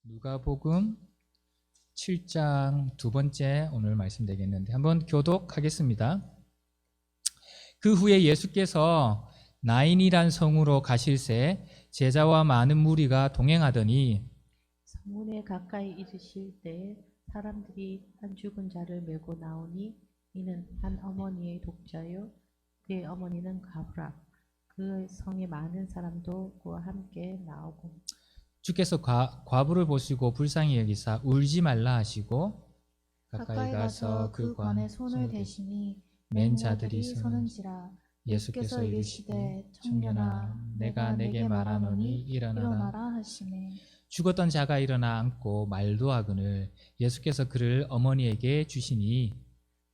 누가복음 7장 두 번째 오늘 말씀 되겠는데 한번 교독하겠습니다. 그 후에 예수께서 나인이란 성으로 가실새 제자와 많은 무리가 동행하더니 성문에 가까이 이르실 때 사람들이 한 죽은 자를 메고 나오니 이는 한 어머니의 독자요 그의 어머니는 가브라 그 성에 많은 사람도 그와 함께 나오고 주께서 과부를 보시고 불쌍히 여기사 울지 말라 하시고 가까이 가서 그 관에 손을 대시니 맨 맨 자들이 자들이 서는지라. 예수께서 예수께서 이르시되 이르시되 청년아 청년아 내가 내게 말하노니 일어나라. 일어나라 하시매 죽었던 자가 일어나 앉고 말도 하거늘 예수께서 그를 어머니에게 주시니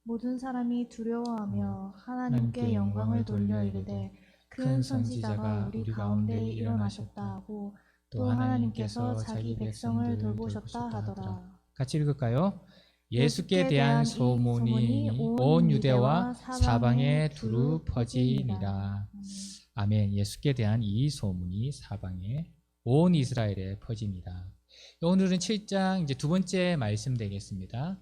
모든 사람이 두려워하며 하나님께 하나님께 영광을 돌려 돌려 이르되 큰 큰 선지자가 선지자가 우리 우리 가운데 가운데 일어나셨다. 일어나셨다 하고 또 또 하나님께서 자기 백성을 돌보셨다 하더라. 같이 읽을까요? 예수께 대한 소문이 온 유대와 사방에 두루 퍼지니라. 아멘. 예수께 대한 이 소문이 사방에 온 이스라엘에 퍼지니라. 오늘은 7장 이제 두 번째 말씀 되겠습니다.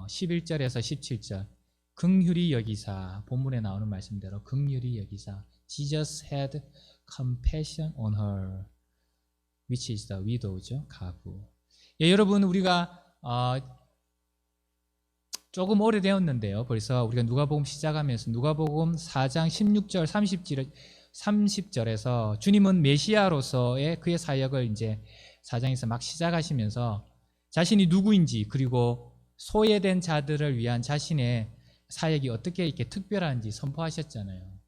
11절에서 17절. 긍휼히 여기사, 본문에 나오는 말씀대로 긍휼히 여기사. Jesus had compassion on her, which is the widow죠, 가부. 예, 여러분 우리가 조금 오래되었는데요. 벌써 우리가 누가복음 시작하면서 누가복음 4장 16절 30절에서 주님은 메시아로서의 그의 사역을 이제 4장에서 막 시작하시면서 자신이 누구인지 그리고 소외된 자들을 위한 자신의 사역이 어떻게 이렇게 특별한지 선포하셨잖아요.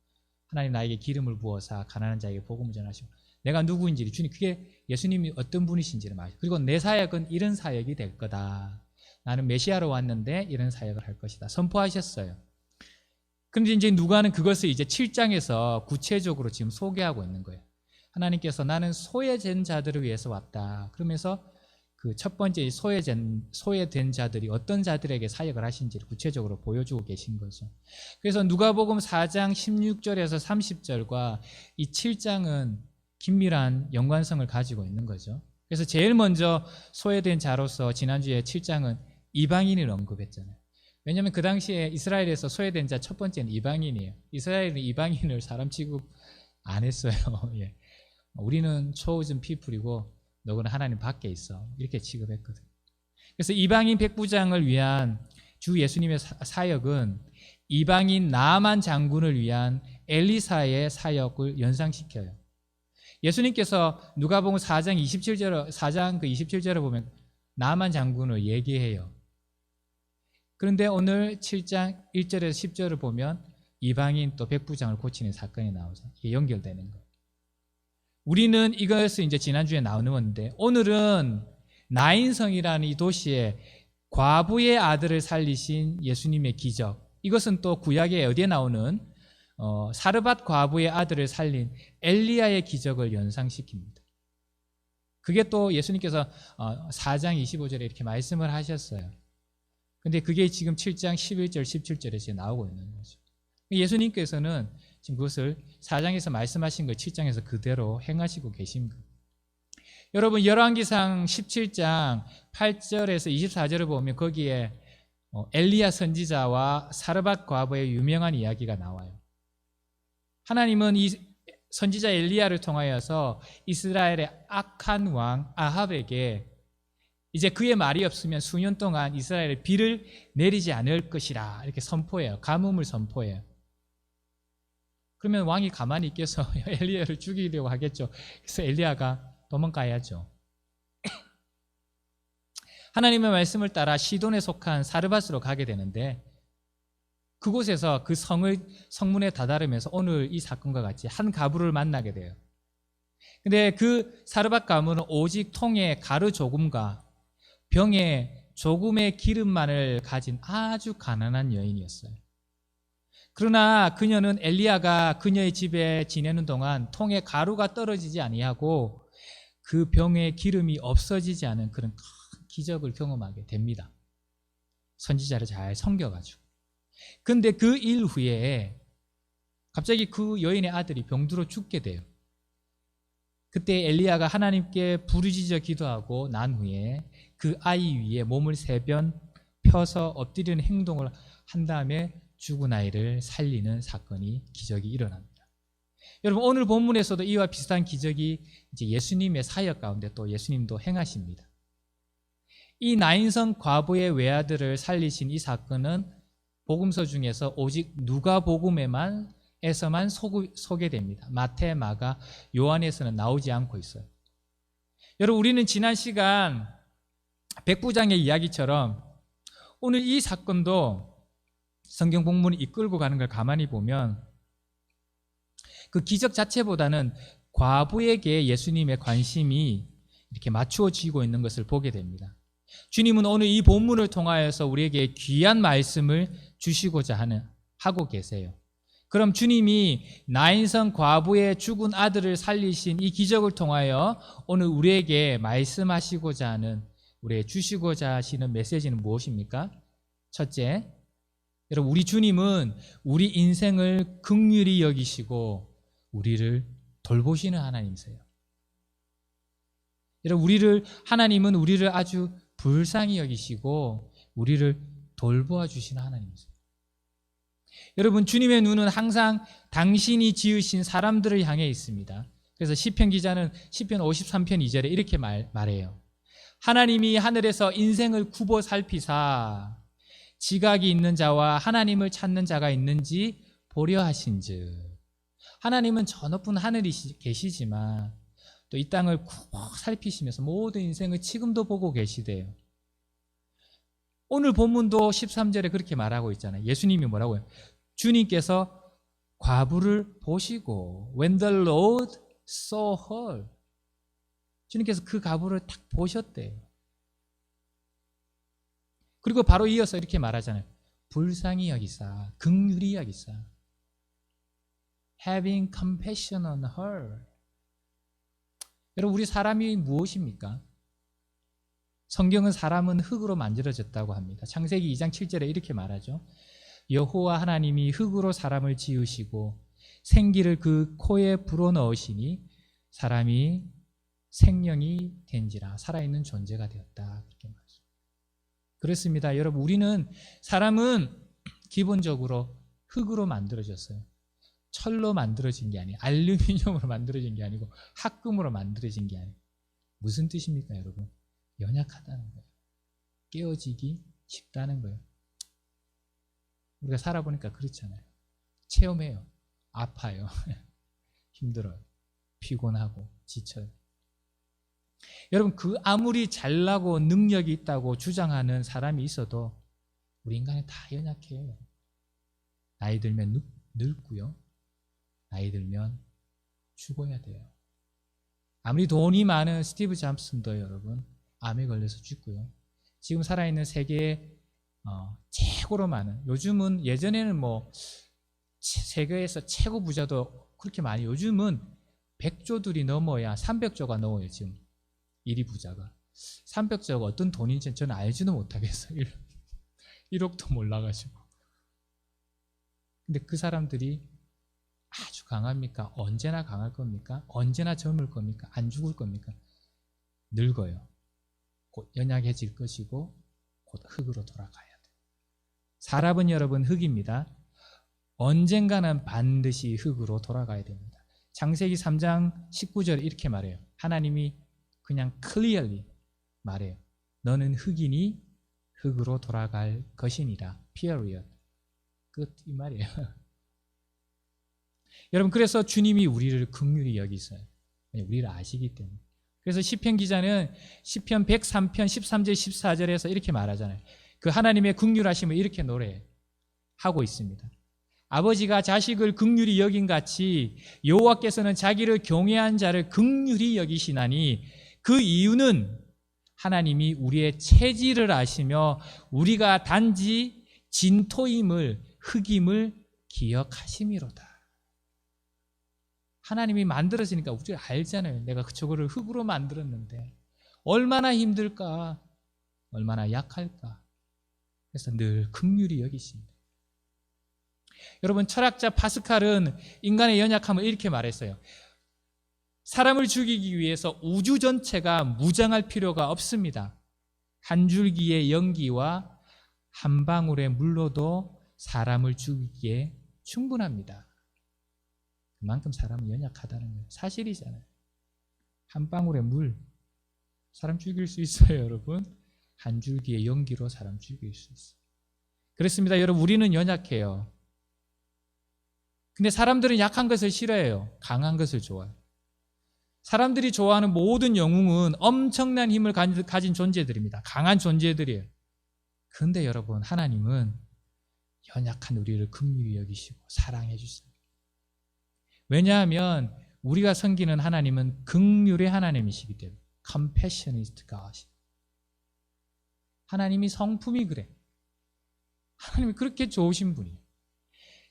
하나님 나에게 기름을 부어서 가난한 자에게 복음을 전하시고 내가 누구인지 주님 그게 예수님이 어떤 분이신지를 말하시고 그리고 내 사역은 이런 사역이 될 거다. 나는 메시아로 왔는데 이런 사역을 할 것이다. 선포하셨어요. 그런데 이제 누가는 그것을 이제 7장에서 구체적으로 지금 소개하고 있는 거예요. 하나님께서 나는 소외된 자들을 위해서 왔다. 그러면서 그 첫 번째 소외된 자들이 어떤 자들에게 사역을 하신지를 구체적으로 보여주고 계신 거죠. 그래서 누가복음 4장 16절에서 30절과 이 7장은 긴밀한 연관성을 가지고 있는 거죠. 그래서 제일 먼저 소외된 자로서 지난주에 7장은 이방인을 언급했잖아요. 왜냐하면 그 당시에 이스라엘에서 소외된 자 첫 번째는 이방인이에요. 이스라엘은 이방인을 사람 취급 안 했어요. 예. 우리는 초우즘 피플이고 너는 하나님 밖에 있어. 이렇게 취급했거든요. 그래서 이방인 백부장을 위한 주 예수님의 사역은 이방인 나만 장군을 위한 엘리사의 사역을 연상시켜요. 예수님께서 누가복음 4장 27절을 보면 나만 장군을 얘기해요. 그런데 오늘 7장 1절에서 10절을 보면 이방인 또 백부장을 고치는 사건이 나오죠. 이게 연결되는 거예요. 우리는 이것을 이제 지난주에 나누었는데 오늘은 나인성이라는 이 도시에 과부의 아들을 살리신 예수님의 기적. 이것은 또 구약에 어디에 나오는 사르밧 과부의 아들을 살린 엘리야의 기적을 연상시킵니다. 그게 또 예수님께서 4장 25절에 이렇게 말씀을 하셨어요. 근데 그게 지금 7장 11절 17절에 나오고 있는 거죠. 예수님께서는 지금 그것을 4장에서 말씀하신 걸 7장에서 그대로 행하시고 계신 거예요. 여러분 열왕기상 17장 8절에서 24절을 보면 거기에 엘리야 선지자와 사르밧 과부의 유명한 이야기가 나와요. 하나님은 이 선지자 엘리야를 통하여서 이스라엘의 악한 왕 아합에게 이제 그의 말이 없으면 수년 동안 이스라엘에 비를 내리지 않을 것이라 이렇게 선포해요. 가뭄을 선포해요. 그러면 왕이 가만히 있겠어? 엘리야를 죽이려고 하겠죠. 그래서 엘리야가 도망가야죠. 하나님의 말씀을 따라 시돈에 속한 사르밧으로 가게 되는데 그곳에서 그 성문에 다다르면서 오늘 이 사건과 같이 한 가부를 만나게 돼요. 근데 그 사르밧 가문은 오직 통에 가루 조금과 병에 조금의 기름만을 가진 아주 가난한 여인이었어요. 그러나 그녀는 엘리야가 그녀의 집에 지내는 동안 통에 가루가 떨어지지 아니하고 그 병에 기름이 없어지지 않은 그런 큰 기적을 경험하게 됩니다. 선지자를 잘 섬겨가지고. 근데 그 일 후에 갑자기 그 여인의 아들이 병들어 죽게 돼요. 그때 엘리야가 하나님께 부르짖어 기도하고 난 후에 그 아이 위에 몸을 3번 펴서 엎드리는 행동을 한 다음에 죽은 아이를 살리는 사건이, 기적이 일어납니다. 여러분, 오늘 본문에서도 이와 비슷한 기적이 이제 예수님의 사역 가운데 또 예수님도 행하십니다. 이 나인성 과부의 외아들을 살리신 이 사건은 복음서 중에서 오직 누가복음에만 소개됩니다. 마태, 마가, 요한에서는 나오지 않고 있어요. 여러분, 우리는 지난 시간 백부장의 이야기처럼 오늘 이 사건도 성경 본문이 이끌고 가는 걸 가만히 보면 그 기적 자체보다는 과부에게 예수님의 관심이 이렇게 맞추어지고 있는 것을 보게 됩니다. 주님은 오늘 이 본문을 통하여서 우리에게 귀한 말씀을 주시고자 하고 계세요. 그럼 주님이 나인성 과부의 죽은 아들을 살리신 이 기적을 통하여 오늘 우리에게 말씀하시고자 하는, 우리에게 주시고자 하시는 메시지는 무엇입니까? 첫째, 여러분, 우리 주님은 우리 인생을 긍휼히 여기시고 우리를 돌보시는 하나님이세요. 여러분, 하나님은 우리를 아주 불쌍히 여기시고 우리를 돌보아 주시는 하나님이세요. 여러분, 주님의 눈은 항상 당신이 지으신 사람들을 향해 있습니다. 그래서 시편 기자는 시편 53편 2절에 이렇게 말해요. 하나님이 하늘에서 인생을 굽어 살피사 지각이 있는 자와 하나님을 찾는 자가 있는지 보려 하신즉. 하나님은 저 높은 하늘이 계시지만 또 이 땅을 굽어 살피시면서 모든 인생을 지금도 보고 계시대요. 오늘 본문도 13절에 그렇게 말하고 있잖아요. 예수님이 뭐라고요? 주님께서 과부를 보시고 When the Lord saw her, 주님께서 그 과부를 딱 보셨대요. 그리고 바로 이어서 이렇게 말하잖아요. 불쌍히 여기사, 긍휼히 여기사, having compassion on her. 여러분, 우리 사람이 무엇입니까? 성경은 사람은 흙으로 만들어졌다고 합니다. 창세기 2장 7절에 이렇게 말하죠. 여호와 하나님이 흙으로 사람을 지으시고 생기를 그 코에 불어넣으시니 사람이 생명이 된지라, 살아있는 존재가 되었다. 그렇게 말하죠. 그렇습니다. 여러분, 사람은 기본적으로 흙으로 만들어졌어요. 철로 만들어진 게 아니에요. 알루미늄으로 만들어진 게 아니고 합금으로 만들어진 게 아니에요. 무슨 뜻입니까, 여러분? 연약하다는 거예요. 깨어지기 쉽다는 거예요. 우리가 살아보니까 그렇잖아요. 체험해요. 아파요. 힘들어요. 피곤하고 지쳐요. 여러분, 아무리 잘나고 능력이 있다고 주장하는 사람이 있어도 우리 인간은 다 연약해요. 나이 들면 늙고요. 나이 들면 죽어야 돼요. 아무리 돈이 많은 스티브 잡슨도 여러분 암에 걸려서 죽고요. 지금 살아있는 세계에 최고로 많은, 요즘은 예전에는 세계에서 최고 부자도 그렇게 많이, 요즘은 100조들이 넘어야 300조가 넘어요. 지금 1위 부자가 300조가 어떤 돈인지 저는 알지도 못하겠어요. 1억도 몰라가지고. 근데 그 사람들이 아주 강합니까? 언제나 강할 겁니까? 언제나 젊을 겁니까? 안 죽을 겁니까? 늙어요. 곧 연약해질 것이고 곧 흙으로 돌아가야 돼요. 사람은 여러분 흙입니다. 언젠가는 반드시 흙으로 돌아가야 됩니다. 창세기 3장 19절에 이렇게 말해요. 하나님이 그냥 clearly 말해요. 너는 흙이니 흙으로 돌아갈 것이니라. period. 끝, 이 말이에요. 여러분, 그래서 주님이 우리를 긍휼히 여기셔요. 우리를 아시기 때문에. 그래서 시편 기자는 시편 103편 13절 14절에서 이렇게 말하잖아요. 그 하나님의 긍휼하심을 이렇게 노래하고 있습니다. 아버지가 자식을 긍휼히 여긴 같이 여호와께서는 자기를 경외한 자를 긍휼히 여기시나니, 그 이유는 하나님이 우리의 체질을 아시며 우리가 단지 진토임을, 흙임을 기억하심이로다. 하나님이 만들었으니까 우리가 알잖아요. 내가 저거를 흙으로 만들었는데 얼마나 힘들까, 얼마나 약할까. 그래서 늘 긍휼히 여기십니다. 여러분, 철학자 파스칼은 인간의 연약함을 이렇게 말했어요. 사람을 죽이기 위해서 우주 전체가 무장할 필요가 없습니다. 한 줄기의 연기와 한 방울의 물로도 사람을 죽이기에 충분합니다. 그만큼 사람은 연약하다는 거예요. 사실이잖아요. 한 방울의 물, 사람 죽일 수 있어요, 여러분. 한 줄기의 연기로 사람 죽일 수 있어요. 그렇습니다, 여러분. 우리는 연약해요. 근데 사람들은 약한 것을 싫어해요. 강한 것을 좋아해요. 사람들이 좋아하는 모든 영웅은 엄청난 힘을 가진 존재들입니다. 강한 존재들이에요. 그런데 여러분, 하나님은 연약한 우리를 긍휼히 여기시고 사랑해 주세요. 왜냐하면 우리가 섬기는 하나님은 긍휼의 하나님이시기 때문에. Compassionate God. 하나님이 성품이 그래. 하나님이 그렇게 좋으신 분이에요.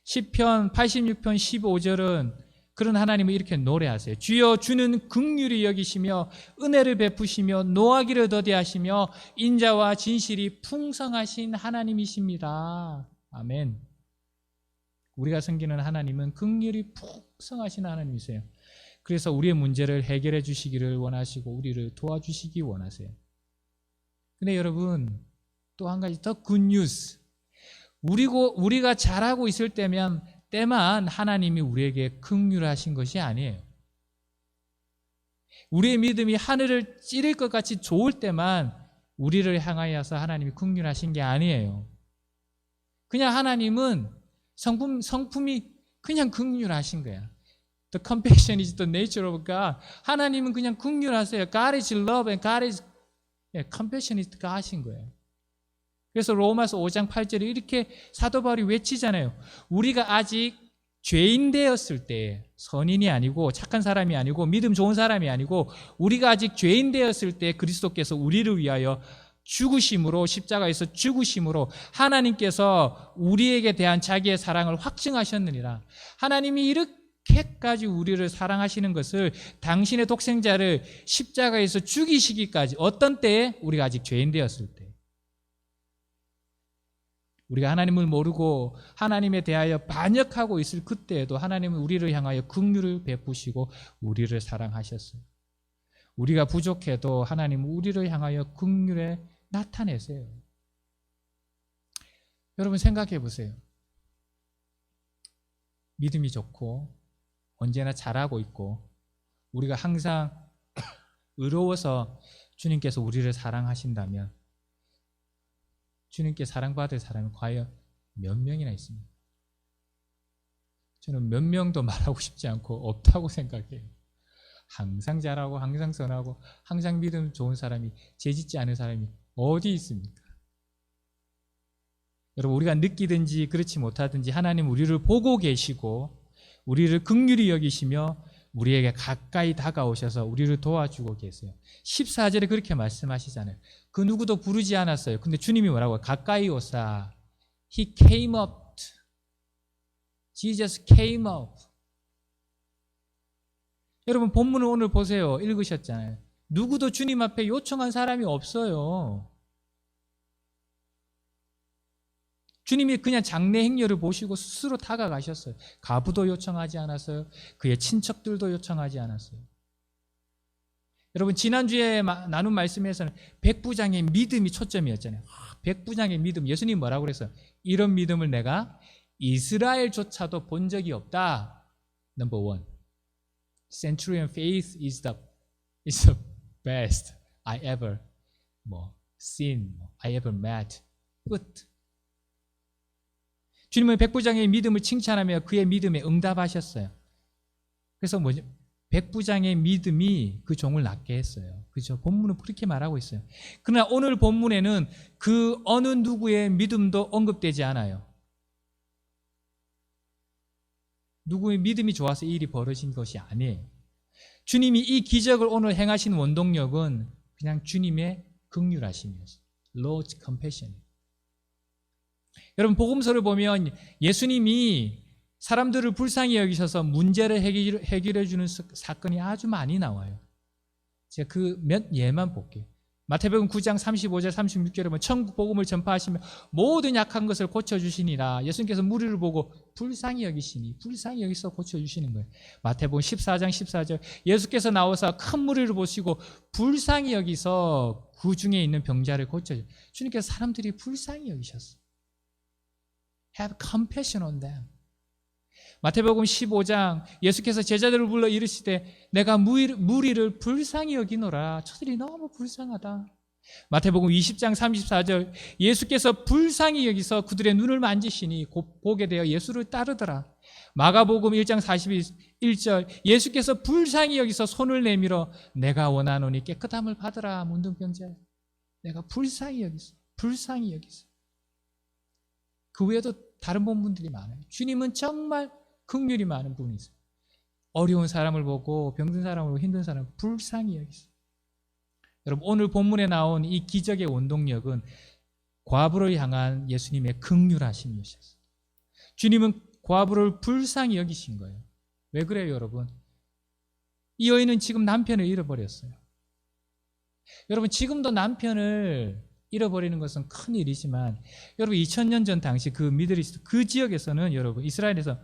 시편 86편 15절은 그런 하나님을 이렇게 노래하세요. 주여, 주는 긍휼히 여기시며 은혜를 베푸시며 노하기를 더디하시며 인자와 진실이 풍성하신 하나님이십니다. 아멘. 우리가 섬기는 하나님은 긍휼이 풍성하신 하나님이세요. 그래서 우리의 문제를 해결해 주시기를 원하시고 우리를 도와주시기 원하세요. 근데 여러분, 또 한 가지 더 굿뉴스. 우리가 잘하고 있을 때만 하나님이 우리에게 긍휼하신 것이 아니에요. 우리의 믿음이 하늘을 찌를 것 같이 좋을 때만 우리를 향하여서 하나님이 긍휼하신 게 아니에요. 그냥 하나님은 성품이 그냥 긍휼하신 거야. The compassion is the nature of God. 하나님은 그냥 긍휼하세요. God is love and God is compassionate God인 거예요. 그래서 로마서 5장 8절에 이렇게 사도 바울이 외치잖아요. 우리가 아직 죄인 되었을 때, 선인이 아니고 착한 사람이 아니고 믿음 좋은 사람이 아니고 우리가 아직 죄인 되었을 때 그리스도께서 우리를 위하여 죽으심으로, 십자가에서 죽으심으로 하나님께서 우리에게 대한 자기의 사랑을 확증하셨느니라. 하나님이 이렇게까지 우리를 사랑하시는 것을, 당신의 독생자를 십자가에서 죽이시기까지, 어떤 때에? 우리가 아직 죄인 되었을 때. 우리가 하나님을 모르고 하나님에 대하여 반역하고 있을 그때에도 하나님은 우리를 향하여 긍휼을 베푸시고 우리를 사랑하셨어요. 우리가 부족해도 하나님은 우리를 향하여 긍휼에 나타내세요. 여러분 생각해 보세요. 믿음이 좋고 언제나 잘하고 있고 우리가 항상 의로워서 주님께서 우리를 사랑하신다면 주님께 사랑받을 사람이 과연 몇 명이나 있습니까? 저는 몇 명도 말하고 싶지 않고 없다고 생각해요. 항상 잘하고 항상 선하고 항상 믿음 좋은 사람이, 죄짓지 않은 사람이 어디 있습니까? 여러분, 우리가 느끼든지 그렇지 못하든지 하나님 우리를 보고 계시고 우리를 긍휼히 여기시며 우리에게 가까이 다가오셔서 우리를 도와주고 계세요. 14절에 그렇게 말씀하시잖아요. 그 누구도 부르지 않았어요. 근데 주님이 뭐라고요? 가까이 오사. He came up. Jesus came up. 여러분 본문을 오늘 보세요. 읽으셨잖아요. 누구도 주님 앞에 요청한 사람이 없어요. 주님이 그냥 장래 행렬을 보시고 스스로 다가가셨어요. 가부도 요청하지 않았어요. 그의 친척들도 요청하지 않았어요. 여러분 지난주에 나눈 말씀에서는 백부장의 믿음이 초점이었잖아요. 백부장의 믿음, 예수님이 뭐라고 그랬어요? 이런 믿음을 내가 이스라엘조차도 본 적이 없다. Number one, centurion faith is the best I ever seen, I ever met. 끝. 주님은 백부장의 믿음을 칭찬하며 그의 믿음에 응답하셨어요. 그래서 백부장의 믿음이 그 종을 낫게 했어요. 그죠? 본문은 그렇게 말하고 있어요. 그러나 오늘 본문에는 그 어느 누구의 믿음도 언급되지 않아요. 누구의 믿음이 좋아서 이 일이 벌어진 것이 아니에요. 주님이 이 기적을 오늘 행하신 원동력은 그냥 주님의 긍휼하심이었어요. Lord's compassion. 여러분 복음서를 보면 예수님이 사람들을 불쌍히 여기셔서 문제를 해결해 주는 사건이 아주 많이 나와요. 제가 그 몇 예만 볼게요. 마태복음 9장 35절 36절에 보면 천국 복음을 전파하시며 모든 약한 것을 고쳐주시니라. 예수님께서 무리를 보고 불쌍히 여기시니 불쌍히 여기서 고쳐주시는 거예요. 마태복음 14장 14절 예수께서 나와서 큰 무리를 보시고 불쌍히 여기서 그 중에 있는 병자를 고쳐주세요. 주님께서 사람들이 불쌍히 여기셨어요. Have compassion on them. 마태복음 15장 예수께서 제자들을 불러 이르시되 내가 무리를 불쌍히 여기노라. 저들이 너무 불쌍하다. 마태복음 20장 34절 예수께서 불쌍히 여기서 그들의 눈을 만지시니 곧 보게 되어 예수를 따르더라. 마가복음 1장 41절 예수께서 불쌍히 여기서 손을 내밀어 내가 원하노니 깨끗함을 받으라. 문둥병자 내가 불쌍히 여기서 그 외에도 다른 본분들이 많아요. 주님은 정말 긍휼이 많은 분이세요. 어려운 사람을 보고 병든 사람을 보고 힘든 사람을 불쌍히 여기세요. 여러분 오늘 본문에 나온 이 기적의 원동력은 과부를 향한 예수님의 긍휼하심이셨어요. 주님은 과부를 불쌍히 여기신 거예요. 왜 그래요 여러분? 이 여인은 지금 남편을 잃어버렸어요. 여러분 지금도 남편을 잃어버리는 것은 큰 일이지만 여러분 2000년 전 당시 그 미드리스트 그 지역에서는 여러분 이스라엘에서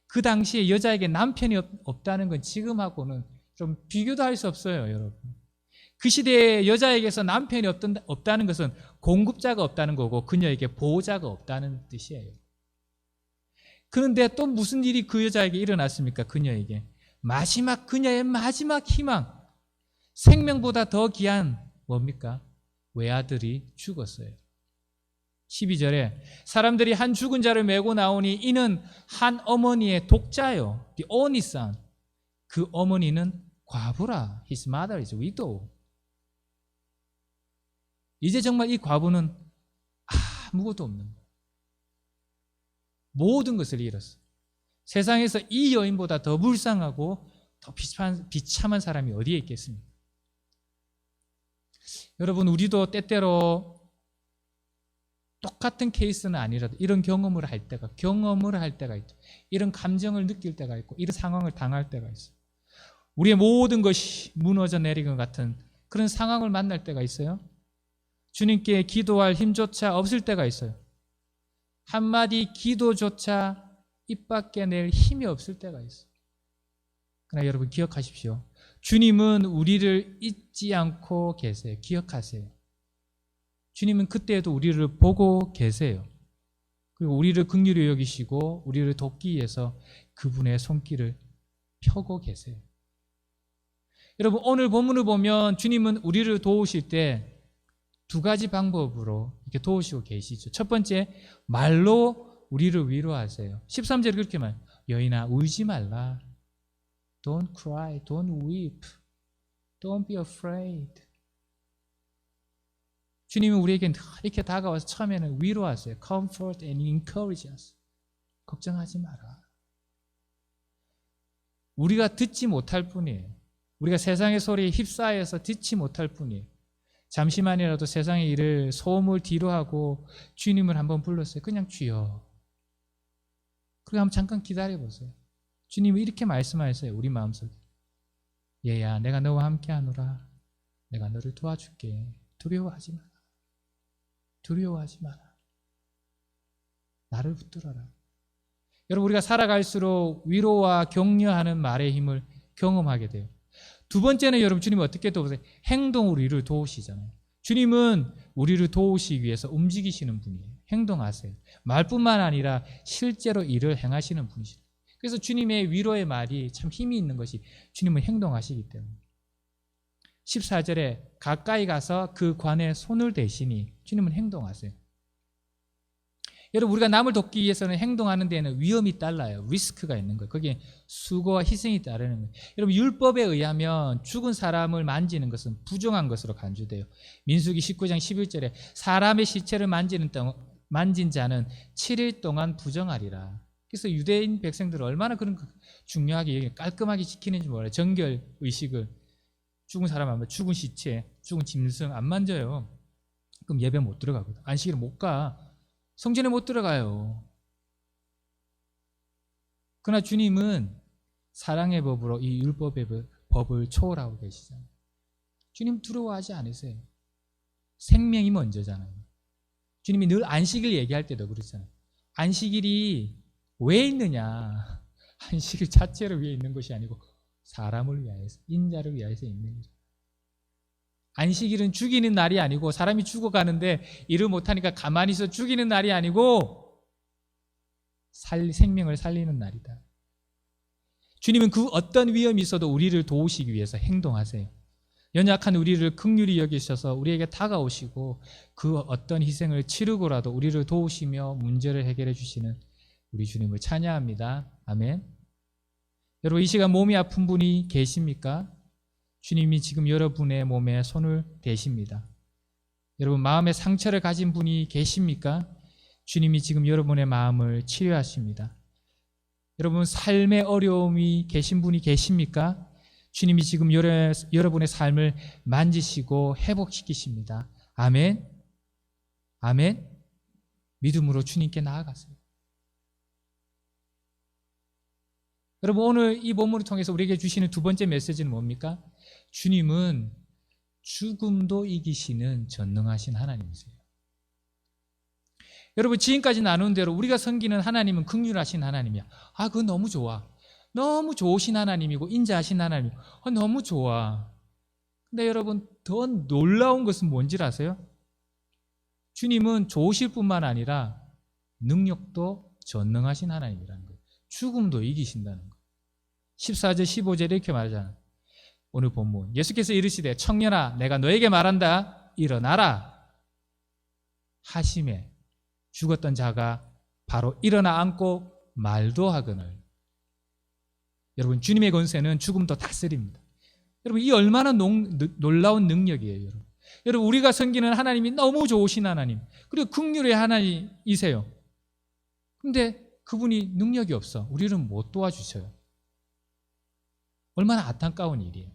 그 당시에 여자에게 남편이 없다는 건 지금하고는 좀 비교도 할 수 없어요 여러분. 그 시대에 여자에게서 남편이 없다는 것은 공급자가 없다는 거고 그녀에게 보호자가 없다는 뜻이에요. 그런데 또 무슨 일이 그 여자에게 일어났습니까? 그녀에게 그녀의 마지막 희망, 생명보다 더 귀한 뭡니까? 외아들이 죽었어요. 12절에 사람들이 한 죽은 자를 메고 나오니 이는 한 어머니의 독자요. The only son. 그 어머니는 과부라. His mother is widow. 이제 정말 이 과부는 아무것도 없는 거예요. 모든 것을 잃었어요. 세상에서 이 여인보다 더 불쌍하고 더 비참한 사람이 어디에 있겠습니까? 여러분 우리도 때때로 똑같은 케이스는 아니라도 이런 경험을 할 때가 있죠. 이런 감정을 느낄 때가 있고 이런 상황을 당할 때가 있어요. 우리의 모든 것이 무너져 내린 것 같은 그런 상황을 만날 때가 있어요. 주님께 기도할 힘조차 없을 때가 있어요. 한마디 기도조차 입 밖에 낼 힘이 없을 때가 있어요. 그러나 여러분 기억하십시오. 주님은 우리를 잊지 않고 계세요. 기억하세요. 주님은 그때에도 우리를 보고 계세요. 그리고 우리를 긍휼히 여기시고 우리를 돕기 위해서 그분의 손길을 펴고 계세요. 여러분 오늘 본문을 보면 주님은 우리를 도우실 때 두 가지 방법으로 이렇게 도우시고 계시죠. 첫 번째, 말로 우리를 위로하세요. 13절에 그렇게 말해요. 여인아 울지 말라. Don't cry, don't weep, don't be afraid. 주님은 우리에게 이렇게 다가와서 처음에는 위로하세요. Comfort and encourage us. 걱정하지 마라. 우리가 듣지 못할 뿐이에요. 우리가 세상의 소리에 휩싸여서 듣지 못할 뿐이에요. 잠시만이라도 세상의 일을 소음을 뒤로 하고 주님을 한번 불렀어요. 그냥 주여. 그리고 한번 잠깐 기다려보세요. 주님은 이렇게 말씀하셨어요. 우리 마음속에. 얘야 내가 너와 함께하노라. 내가 너를 도와줄게. 두려워하지 마라. 두려워하지 마라. 나를 붙들어라. 여러분 우리가 살아갈수록 위로와 격려하는 말의 힘을 경험하게 돼요. 두 번째는 여러분 주님은 어떻게 도우세요? 행동으로 우리를 도우시잖아요. 주님은 우리를 도우시기 위해서 움직이시는 분이에요. 행동하세요. 말뿐만 아니라 실제로 일을 행하시는 분이시죠. 그래서 주님의 위로의 말이 참 힘이 있는 것이 주님은 행동하시기 때문에 14절에 가까이 가서 그 관에 손을 대시니 주님은 행동하세요. 여러분 우리가 남을 돕기 위해서는 행동하는 데에는 위험이 따라요. 리스크가 있는 거예요. 거기에 수고와 희생이 따르는 거예요. 여러분 율법에 의하면 죽은 사람을 만지는 것은 부정한 것으로 간주돼요. 민수기 19장 11절에 사람의 시체를 만진 자는 7일 동안 부정하리라. 그래서 유대인 백성들은 얼마나 그런 중요하게 깔끔하게 지키는지 몰라요. 정결 의식을 죽은 사람, 죽은 시체, 죽은 짐승 안 만져요. 그럼 예배 못 들어가거든. 안식일 못 가. 성전에 못 들어가요. 그러나 주님은 사랑의 법으로 이 율법의 법을 초월하고 계시잖아요. 주님 두려워하지 않으세요. 생명이 먼저잖아요. 주님이 늘 안식일 얘기할 때도 그렇잖아요. 안식일이 왜 있느냐? 안식일 자체를 위해 있는 것이 아니고 사람을 위하여서, 인자를 위하여서 있는 거죠. 안식일은 죽이는 날이 아니고, 사람이 죽어가는데 일을 못하니까 가만히 있어 죽이는 날이 아니고 생명을 살리는 날이다. 주님은 그 어떤 위험이 있어도 우리를 도우시기 위해서 행동하세요. 연약한 우리를 긍휼히 여기셔서 우리에게 다가오시고 그 어떤 희생을 치르고라도 우리를 도우시며 문제를 해결해 주시는 우리 주님을 찬양합니다. 아멘. 여러분, 이 시간 몸이 아픈 분이 계십니까? 주님이 지금 여러분의 몸에 손을 대십니다. 여러분, 마음의 상처를 가진 분이 계십니까? 주님이 지금 여러분의 마음을 치료하십니다. 여러분, 삶의 어려움이 계신 분이 계십니까? 주님이 지금 여러분의 삶을 만지시고 회복시키십니다. 아멘. 아멘. 믿음으로 주님께 나아가세요. 여러분, 오늘 이 본문을 통해서 우리에게 주시는 두 번째 메시지는 뭡니까? 주님은 죽음도 이기시는 전능하신 하나님이세요. 여러분, 지금까지 나눈 대로 우리가 섬기는 하나님은 긍휼하신 하나님이야. 아, 그건 너무 좋아. 너무 좋으신 하나님이고 인자하신 하나님이고 너무 좋아. 근데 여러분, 더 놀라운 것은 뭔지 아세요? 주님은 좋으실 뿐만 아니라 능력도 전능하신 하나님이라는 거예요. 죽음도 이기신다는 거예요. 14절 15절에 이렇게 말하잖아요. 오늘 본문, 예수께서 이르시되 청년아 내가 너에게 말한다, 일어나라 하심에 죽었던 자가 바로 일어나 앉고 말도 하거늘. 여러분, 주님의 권세는 죽음도 다스립니다. 여러분, 이 얼마나 놀라운 능력이에요. 여러분, 우리가 섬기는 하나님이 너무 좋으신 하나님, 그리고 긍휼의 하나님이세요. 근데 그분이 능력이 없어. 우리는 못 도와주셔요. 얼마나 안타까운 일이에요.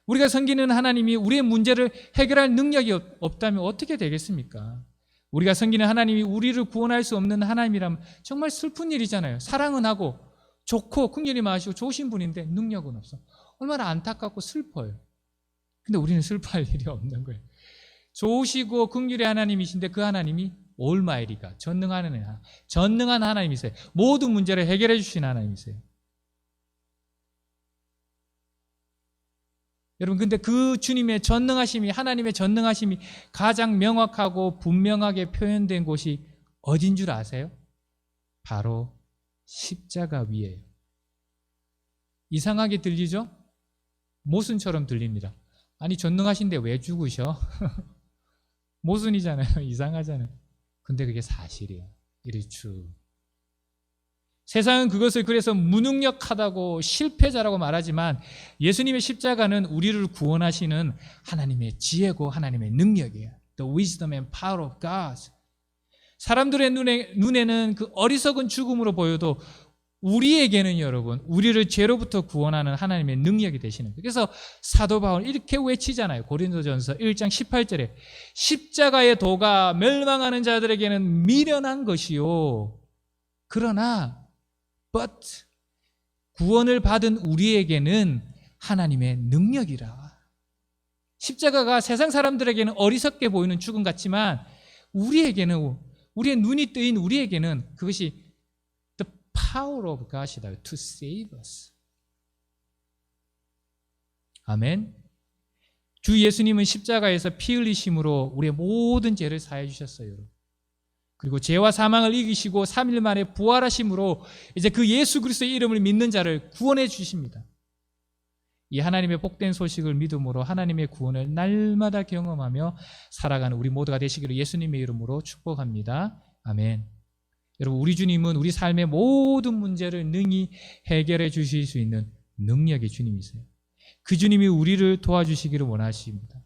우리가 섬기는 하나님이 우리의 문제를 해결할 능력이 없다면 어떻게 되겠습니까? 우리가 섬기는 하나님이 우리를 구원할 수 없는 하나님이라면 정말 슬픈 일이잖아요. 사랑은 하고 좋고 긍휼히 많으시고 좋으신 분인데 능력은 없어. 얼마나 안타깝고 슬퍼요. 근데 우리는 슬퍼할 일이 없는 거예요. 좋으시고 긍휼의 하나님이신데 그 하나님이 올마이리가 전능한 하나님이세요. 모든 문제를 해결해 주신 하나님이세요. 여러분, 근데 그 주님의 전능하심이, 하나님의 전능하심이 가장 명확하고 분명하게 표현된 곳이 어딘 줄 아세요? 바로 십자가 위에요. 이상하게 들리죠? 모순처럼 들립니다. 아니, 전능하신데 왜 죽으셔? 모순이잖아요. 이상하잖아요. 근데 그게 사실이에요. 이리추. 세상은 그것을 그래서 무능력하다고 실패자라고 말하지만 예수님의 십자가는 우리를 구원하시는 하나님의 지혜고 하나님의 능력이에요. The wisdom and power of God. 사람들의 눈에는 그 어리석은 죽음으로 보여도 우리에게는 여러분, 우리를 죄로부터 구원하는 하나님의 능력이 되시는 거예요. 그래서 사도 바울 이렇게 외치잖아요. 고린도전서 1장 18절에 십자가의 도가 멸망하는 자들에게는 미련한 것이요, 그러나 but 구원을 받은 우리에게는 하나님의 능력이라. 십자가가 세상 사람들에게는 어리석게 보이는 죽음 같지만 우리에게는, 우리의 눈이 뜨인 우리에게는 그것이 the power of God이다. To save us. 아멘. 주 예수님은 십자가에서 피 흘리심으로 우리의 모든 죄를 사해 주셨어요. 그리고 죄와 사망을 이기시고 3일 만에 부활하심으로 이제 그 예수 그리스도의 이름을 믿는 자를 구원해 주십니다. 이 하나님의 복된 소식을 믿음으로 하나님의 구원을 날마다 경험하며 살아가는 우리 모두가 되시기를 예수님의 이름으로 축복합니다. 아멘. 여러분, 우리 주님은 우리 삶의 모든 문제를 능히 해결해 주실 수 있는 능력의 주님이세요. 그 주님이 우리를 도와주시기를 원하십니다.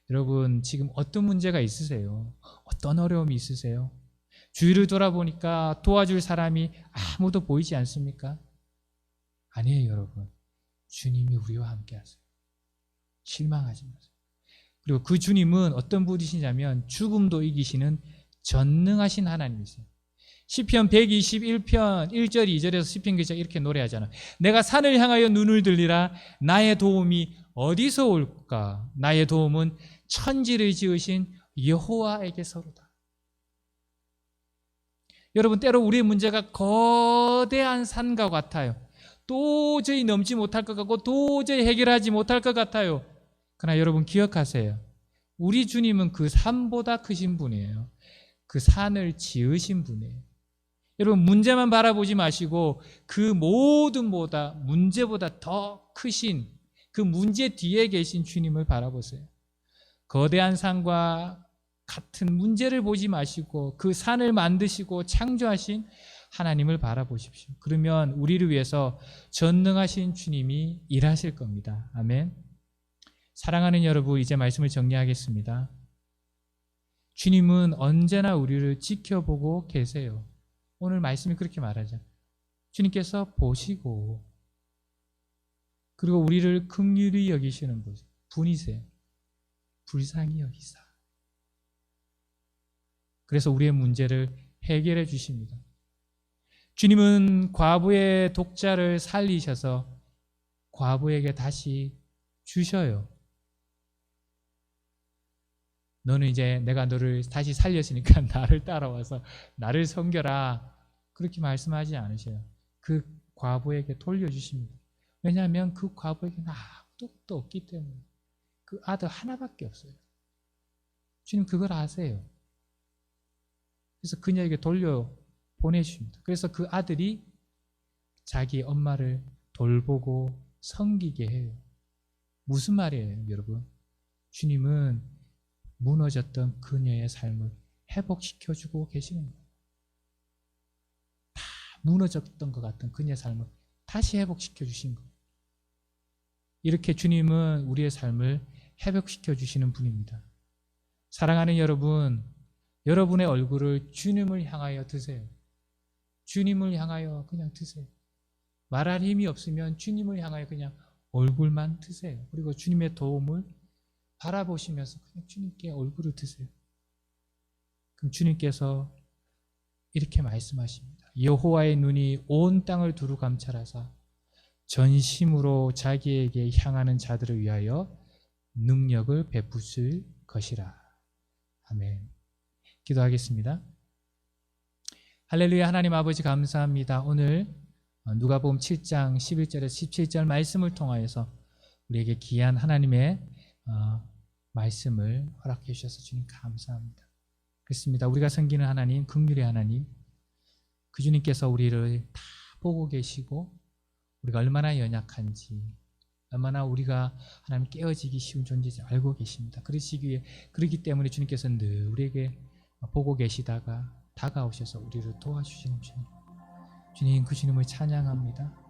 여러분, 지금 어떤 문제가 있으세요? 어떤 어려움이 있으세요? 주위를 돌아보니까 도와줄 사람이 아무도 보이지 않습니까? 아니에요, 여러분. 주님이 우리와 함께 하세요. 실망하지 마세요. 그리고 그 주님은 어떤 분이시냐면 죽음도 이기시는 전능하신 하나님이세요. 시편 121편 1절 2절에서 시편 기자가 이렇게 노래하잖아요. 내가 산을 향하여 눈을 들리라. 나의 도움이 어디서 올까? 나의 도움은 천지를 지으신 여호와에게서로다. 여러분, 때로 우리의 문제가 거대한 산과 같아요. 도저히 넘지 못할 것 같고 도저히 해결하지 못할 것 같아요. 그러나 여러분 기억하세요. 우리 주님은 그 산보다 크신 분이에요. 그 산을 지으신 분이에요. 여러분, 문제만 바라보지 마시고 그 모든 문제보다 더 크신 그 문제 뒤에 계신 주님을 바라보세요. 거대한 산과 같은 문제를 보지 마시고 그 산을 만드시고 창조하신 하나님을 바라보십시오. 그러면 우리를 위해서 전능하신 주님이 일하실 겁니다. 아멘. 사랑하는 여러분, 이제 말씀을 정리하겠습니다. 주님은 언제나 우리를 지켜보고 계세요. 오늘 말씀이 그렇게 말하죠. 주님께서 보시고 그리고 우리를 긍휼히 여기시는 분이세요. 불쌍히 여기사. 그래서 우리의 문제를 해결해 주십니다. 주님은 과부의 독자를 살리셔서 과부에게 다시 주셔요. 너는 이제 내가 너를 다시 살렸으니까 나를 따라와서 나를 섬겨라. 그렇게 말씀하지 않으셔요. 그 과부에게 돌려주십니다. 왜냐하면 그 과부에게는 아무것도 없기 때문에. 그 아들 하나밖에 없어요. 주님 그걸 아세요. 그래서 그녀에게 돌려 보내주십니다. 그래서 그 아들이 자기 엄마를 돌보고 섬기게 해요. 무슨 말이에요, 여러분? 주님은 무너졌던 그녀의 삶을 회복시켜주고 계시는 거예요. 다 무너졌던 것 같은 그녀의 삶을 다시 회복시켜 주신 거예요. 이렇게 주님은 우리의 삶을 회복시켜 주시는 분입니다. 사랑하는 여러분, 여러분의 얼굴을 주님을 향하여 드세요. 주님을 향하여 그냥 드세요. 말할 힘이 없으면 주님을 향하여 그냥 얼굴만 드세요. 그리고 주님의 도움을 바라보시면서 그냥 주님께 얼굴을 드세요. 그럼 주님께서 이렇게 말씀하십니다. 여호와의 눈이 온 땅을 두루 감찰하사 전심으로 자기에게 향하는 자들을 위하여 능력을 베푸실 것이라. 아멘. 기도하겠습니다. 할렐루야. 하나님 아버지 감사합니다. 오늘 누가복음 7장 11절에서 17절 말씀을 통하여서 우리에게 귀한 하나님의 말씀을 허락해 주셔서 주님 감사합니다. 그렇습니다. 우리가 섬기는 하나님, 긍휼의 하나님, 그 주님께서 우리를 다 보고 계시고 우리가 얼마나 연약한지, 얼마나 우리가 하나님 깨어지기 쉬운 존재인지 알고 계십니다. 그렇기 때문에 주님께서 늘 우리에게 보고 계시다가 다가오셔서 우리를 도와주시는 주님. 주님, 그 주님을 찬양합니다.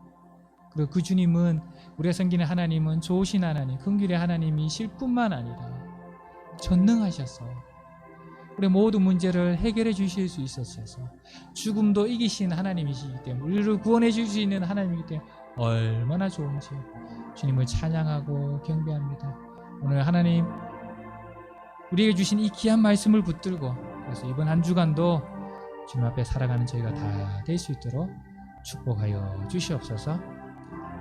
그리고 그 주님은, 우리가 섬기는 하나님은 좋으신 하나님, 긍휼의 하나님이실 뿐만 아니라 전능하셔서 우리의 모든 문제를 해결해 주실 수 있으셔서 죽음도 이기신 하나님이시기 때문에, 우리를 구원해 줄 수 있는 하나님이기 때문에 얼마나 좋은지 주님을 찬양하고 경배합니다. 오늘 하나님 우리에게 주신 이 귀한 말씀을 붙들고, 그래서 이번 한 주간도 주님 앞에 살아가는 저희가 다 될 수 있도록 축복하여 주시옵소서.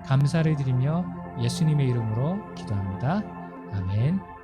감사를 드리며 예수님의 이름으로 기도합니다. 아멘.